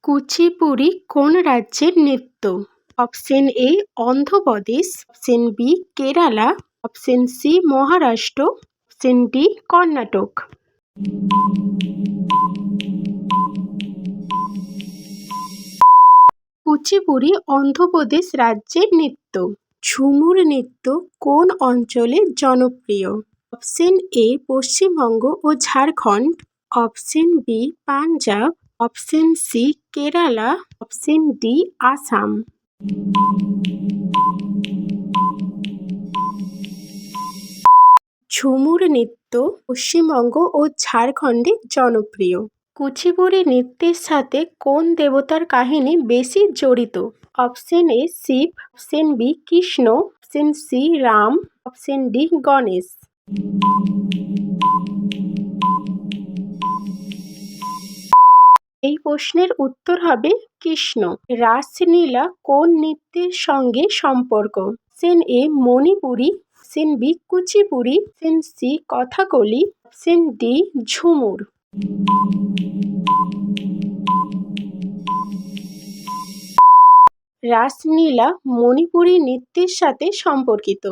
কুচিপুড়ি কোন রাজ্যের নৃত্য? Option A Andhra Pradesh, option B Kerala, option C Maharashtra, option D Karnataka. Kuchipudi Andhra Pradesh রাজ্যের নৃত্য। ঝুমুর নৃত্য কোন অঞ্চলে জনপ্রিয়? Option A Paschimbanga O Jharkhand, option B Punjab, option C Kerala, option D Assam. ঝুমুর নৃত্য পশ্চিমবঙ্গ ও ঝাড়খণ্ডে জনপ্রিয়। কুচিপুড়ি নৃত্যের সাথে কোন দেবতার কাহিনী বেশি জড়িত? Option A Shiva, option B Krishna, option C Ram, option D Ganesh. এই প্রশ্নের উত্তর হবে কৃষ্ণ। রাসলীলা কোন নৃত্যের সঙ্গে সম্পর্ক? Option A Manipuri, option B Kuchipudi, option C Kathakali, option D Jhumur. Raslila Manipuri নৃত্যের সাথে সম্পর্কিত।